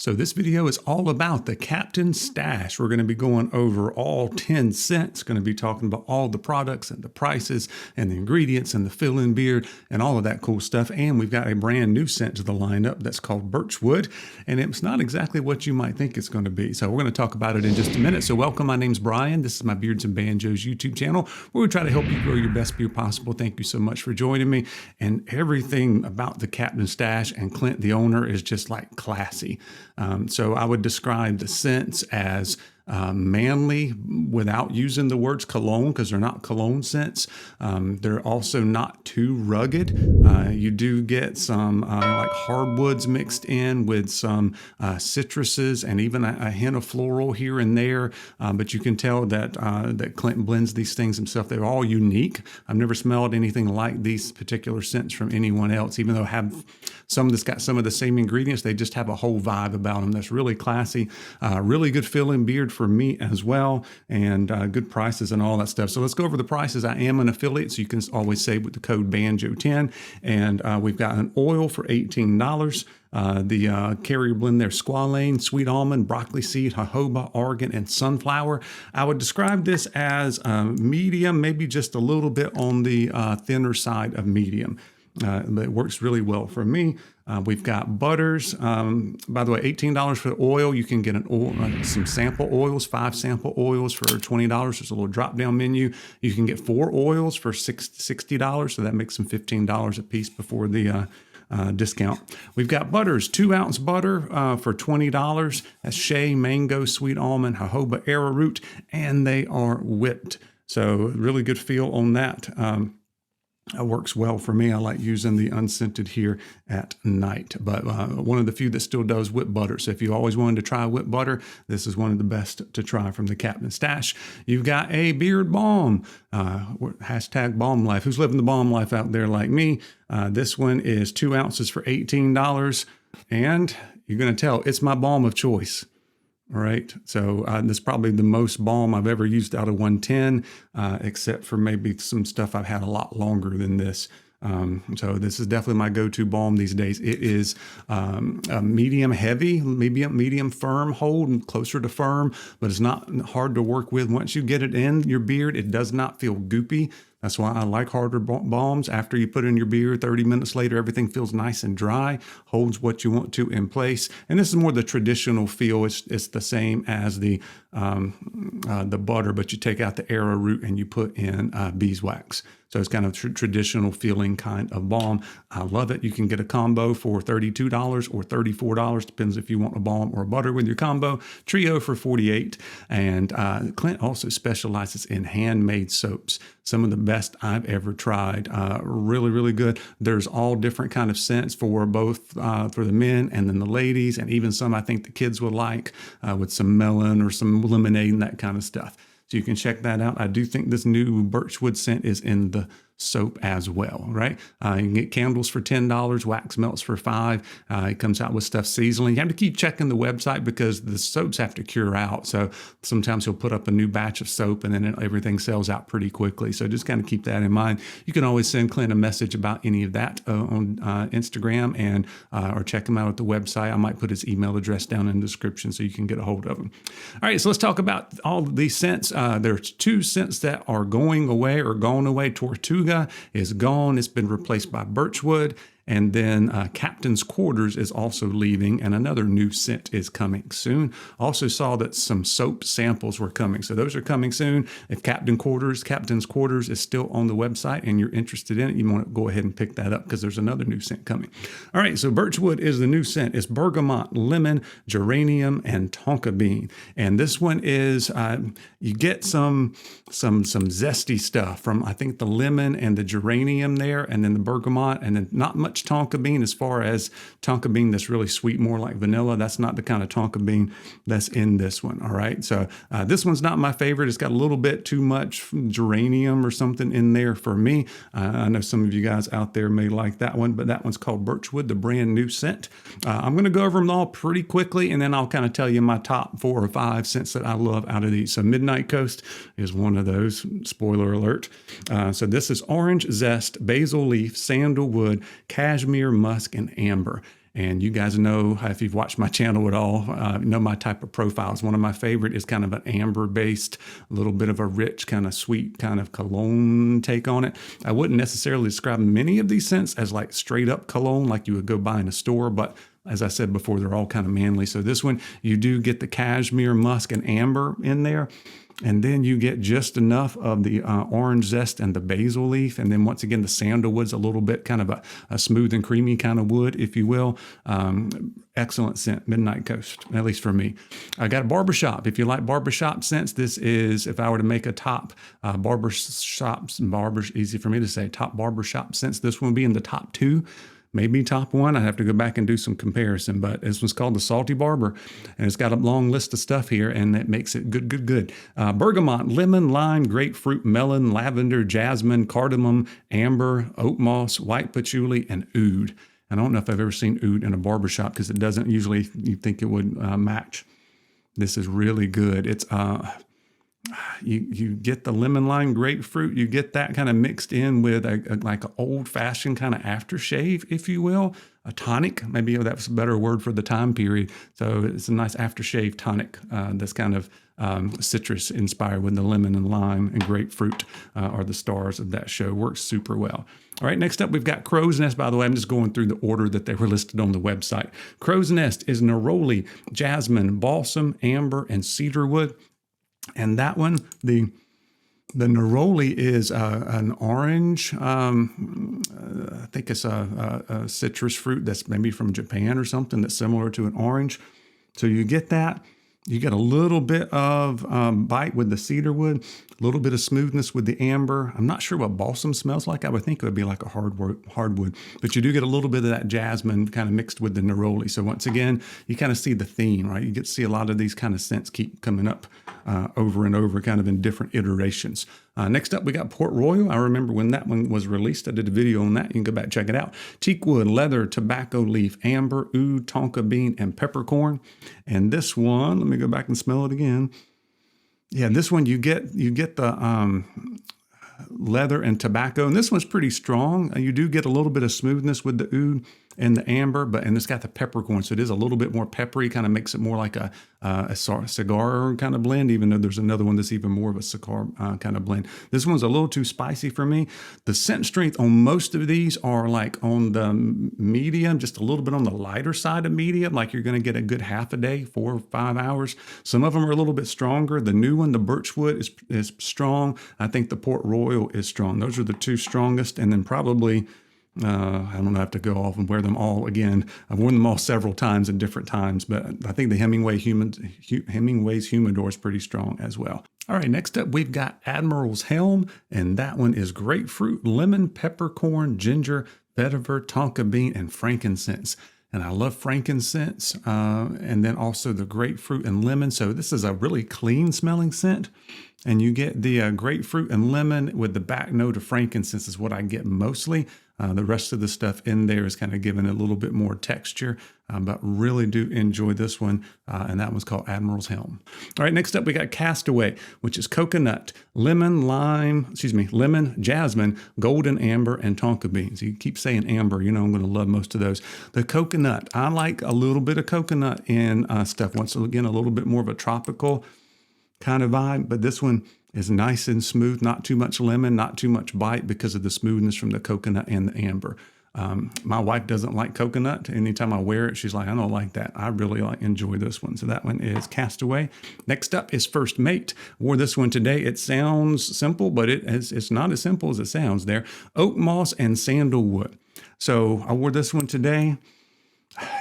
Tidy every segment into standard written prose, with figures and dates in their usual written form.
So this video is all about the Captain Stash. We're going to be going over all 10 scents, going to be talking about all the products and the prices and the ingredients and the fill-in beard and all of that cool stuff. And we've got a brand new scent to the lineup that's called Birchwood, and it's not exactly what you might think it's going to be. So we're going to talk about it in just a minute. So welcome, my name's Brian. This is my Beards and Banjos YouTube channel where we try to help you grow your best beard possible. Thank you so much for joining me. And everything about the Captain Stash and Clint, the owner, is just like classy. So I would describe the scents as manly without using the words cologne, because they're not cologne scents. They're also not too rugged. You do get some like hardwoods mixed in with some citruses and even a hint of floral here and there. But you can tell that that Clint blends these things himself. They're all unique. I've never smelled anything like these particular scents from anyone else, even though I have some that's got some of the same ingredients. They just have a whole vibe about them that's really classy. Really good fill-in beard for me as well, and good prices and all that stuff. So let's go over the prices. I am an affiliate, so you can always save with the code BANJO10. And we've got an oil for $18. The carrier blend there, squalane, sweet almond, broccoli seed, jojoba, argan, and sunflower. I would describe this as medium, maybe just a little bit on the thinner side of medium. But it works really well for me. We've got butters. By the way, $18 for the oil. You can get an oil, some sample oils, 5 sample oils for $20. There's a little drop-down menu. You can get 4 oils for $60, so that makes them $15 a piece before the discount. We've got butters, 2-ounce butter for $20. That's shea, mango, sweet almond, jojoba, arrowroot, and they are whipped. So really good feel on that. It works well for me. I like using the unscented here at night, but one of the few that still does whipped butter. So if you always wanted to try whipped butter, this is one of the best to try from the Captain Stash. You've got a beard balm, hashtag balm life. Who's living the balm life out there like me? This one is 2 ounces for $18, and you're going to tell it's my balm of choice. All right, so this is probably the most balm I've ever used out of 110, except for maybe some stuff I've had a lot longer than this. So this is definitely my go-to balm these days. It is a medium heavy, medium firm hold, and closer to firm, but it's not hard to work with. Once you get it in your beard, it does not feel goopy. That's why I like harder balms. After you put it in your beard, 30 minutes later, everything feels nice and dry, holds what you want to in place. And this is more the traditional feel. It's the same as the butter, but you take out the arrowroot and you put in beeswax. So it's kind of traditional feeling kind of balm. I love it. You can get a combo for $32 or $34. Depends if you want a balm or a butter with your combo. Trio for $48. And Clint also specializes in handmade soaps. Some of the best I've ever tried. Really, really good. There's all different kind of scents for both for the men and then the ladies, and even some I think the kids would like with some melon or some lemonade and that kind of stuff. So you can check that out. I do think this new Birchwood scent is in the soap as well, right? You can get candles for $10, wax melts for $5. It comes out with stuff seasonally. You have to keep checking the website because the soaps have to cure out. So sometimes he'll put up a new batch of soap and then everything sells out pretty quickly. So just kind of keep that in mind. You can always send Clint a message about any of that on Instagram and or check him out at the website. I might put his email address down in the description so you can get a hold of him. All right, so let's talk about all of these scents. There's 2 scents that are going away or gone away. Tortuga is gone. It's been replaced by Birchwood. And then Captain's Quarters is also leaving, and another new scent is coming soon. Also saw that some soap samples were coming, so those are coming soon. If Captain's Quarters is still on the website and you're interested in it, you want to go ahead and pick that up because there's another new scent coming. All right, so Birchwood is the new scent. It's bergamot, lemon, geranium, and tonka bean. And this one is you get some zesty stuff from I think the lemon and the geranium there, and then the bergamot, and then not much tonka bean as far as tonka bean that's really sweet, more like vanilla. That's not the kind of tonka bean that's in this one. All right. So this one's not my favorite. It's got a little bit too much geranium or something in there for me. I know some of you guys out there may like that one, but that one's called Birchwood, the brand new scent. I'm going to go over them all pretty quickly, and then I'll kind of tell you my top 4 or 5 scents that I love out of these. So Midnight Coast is one of those. Spoiler alert. So this is orange zest, basil leaf, sandalwood, cashmere, musk, and amber. And you guys know, if you've watched my channel at all, know my type of profiles. One of my favorite is kind of an amber-based, a little bit of a rich, kind of sweet, kind of cologne take on it. I wouldn't necessarily describe many of these scents as like straight up cologne like you would go buy in a store, but as I said before, they're all kind of manly. So this one, you do get the cashmere, musk, and amber in there. And then you get just enough of the orange zest and the basil leaf. And then once again, the sandalwood's a little bit kind of a smooth and creamy kind of wood, if you will. Excellent scent, Midnight Coast, at least for me. I got a barbershop. If you like barbershop scents, this is, if I were to make a top easy for me to say, top barbershop scents, this one would be in the top 2. Maybe top 1. I'd have to go back and do some comparison, but this one's called the Salty Barber, and it's got a long list of stuff here, and it makes it good. Bergamot, lemon, lime, grapefruit, melon, lavender, jasmine, cardamom, amber, oat moss, white patchouli, and oud. I don't know if I've ever seen oud in a barbershop because it doesn't usually, you'd think it would match. This is really good. It's you get the lemon, lime, grapefruit. You get that kind of mixed in with like an old-fashioned kind of aftershave, if you will, a tonic. Maybe that's a better word for the time period. So it's a nice aftershave tonic that's kind of citrus inspired with the lemon and lime and grapefruit are the stars of that show. Works super well. All right, next up, we've got Crow's Nest. By the way, I'm just going through the order that they were listed on the website. Crow's Nest is neroli, jasmine, balsam, amber, and cedarwood. And that one, the neroli is an orange. I think it's a citrus fruit that's maybe from Japan or something that's similar to an orange. So you get that. You get a little bit of bite with the cedarwood, a little bit of smoothness with the amber. I'm not sure what balsam smells like. I would think it would be like a hardwood, but you do get a little bit of that jasmine kind of mixed with the neroli. So once again, you kind of see the theme, right? You get to see a lot of these kind of scents keep coming up over and over, kind of in different iterations. Next up, we got Port Royal. I remember when that one was released, I did a video on that. You can go back and check it out. Teakwood, leather, tobacco leaf, amber, oud, tonka bean, and peppercorn. And this one, let me go back and smell it again. Yeah, this one you get the leather and tobacco, and this one's pretty strong. You do get a little bit of smoothness with the oud and the amber, and it's got the peppercorn, so it is a little bit more peppery, kind of makes it more like a cigar kind of blend, even though there's another one that's even more of a cigar kind of blend. This one's a little too spicy for me. The scent strength on most of these are like on the medium, just a little bit on the lighter side of medium, like you're going to get a good half a day, 4 or 5 hours. Some of them are a little bit stronger. The new one, the birchwood, is strong. I think the Port Royal is strong. Those are the 2 strongest, and then probably I don't have to go off and wear them all again. I've worn them all several times in different times, but I think the Hemingway's Humidor is pretty strong as well. All right, next up, we've got Admiral's Helm, and that one is grapefruit, lemon, peppercorn, ginger, vetiver, tonka bean, and frankincense. And I love frankincense, and then also the grapefruit and lemon. So this is a really clean smelling scent. And you get the grapefruit and lemon with the back note of frankincense is what I get mostly. The rest of the stuff in there is kind of giving it a little bit more texture, but really do enjoy this one. And that one's called Admiral's Helm. All right, next up, we got Castaway, which is coconut, lemon, jasmine, golden amber, and tonka beans. You keep saying amber, you know I'm going to love most of those. The coconut, I like a little bit of coconut in stuff. Once again, a little bit more of a tropical kind of vibe, but this one is nice and smooth, not too much lemon, not too much bite because of the smoothness from the coconut and the amber. My wife doesn't like coconut. Anytime I wear it, she's like, I don't like that. I really enjoy this one. So that one is Castaway. Next up is First Mate. Wore this one today. It sounds simple, but it's not as simple as it sounds there. Oak moss and sandalwood. So I wore this one today.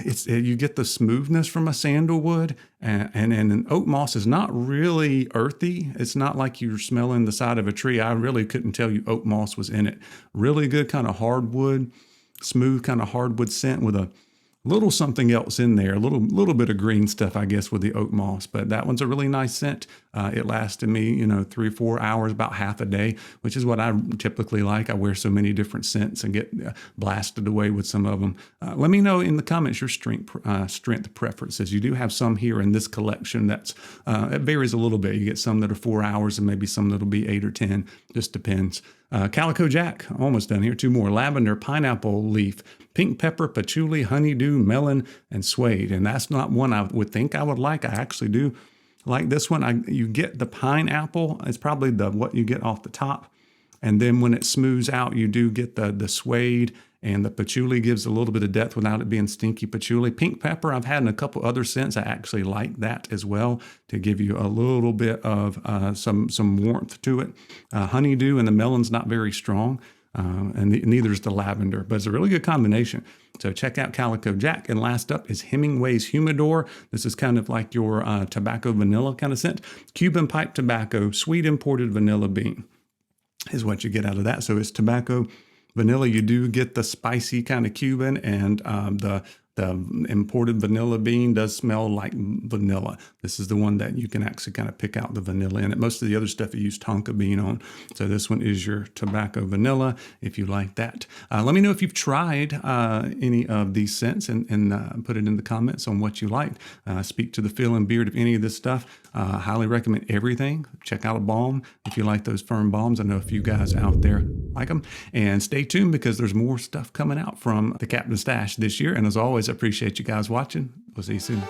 You get the smoothness from a sandalwood, and an oak moss is not really earthy. It's not like you're smelling the side of a tree. I really couldn't tell you oak moss was in it. Really good kind of hardwood, smooth kind of hardwood scent with a little something else in there, a little bit of green stuff, I guess, with the oak moss. But that one's a really nice scent. It lasted me, 3 or 4 hours, about half a day, which is what I typically like. I wear so many different scents and get blasted away with some of them. Let me know in the comments your strength preferences. You do have some here in this collection it varies a little bit. You get some that are 4 hours and maybe some that'll be 8 or 10. Just depends. Calico Jack, almost done here. 2 more. Lavender, pineapple leaf, pink pepper, patchouli, honeydew, melon, and suede. And that's not one I would think I would like. I actually do like this one. You get the pineapple. It's probably what you get off the top. And then when it smooths out, you do get the suede, and the patchouli gives a little bit of depth without it being stinky patchouli. Pink pepper, I've had in a couple other scents. I actually like that as well to give you a little bit of some warmth to it. Honeydew and the melon's not very strong, and neither is the lavender, but it's a really good combination. So check out Calico Jack. And last up is Hemingway's Humidor. This is kind of like your tobacco vanilla kind of scent. Cuban pipe tobacco, sweet imported vanilla bean is what you get out of that. So it's tobacco, vanilla. You do get the spicy kind of Cuban, and the imported vanilla bean does smell like vanilla. This is the one that you can actually kind of pick out the vanilla in it. Most of the other stuff you use tonka bean on. So this one is your tobacco vanilla, if you like that. Let me know if you've tried any of these scents, and put it in the comments on what you liked. Speak to the feel and beard of any of this stuff. Highly recommend everything. Check out a balm if you like those firm balms. I know a few guys out there like them. And stay tuned, because there's more stuff coming out from the Captain Stash this year. And as always, I appreciate you guys watching. We'll see you soon.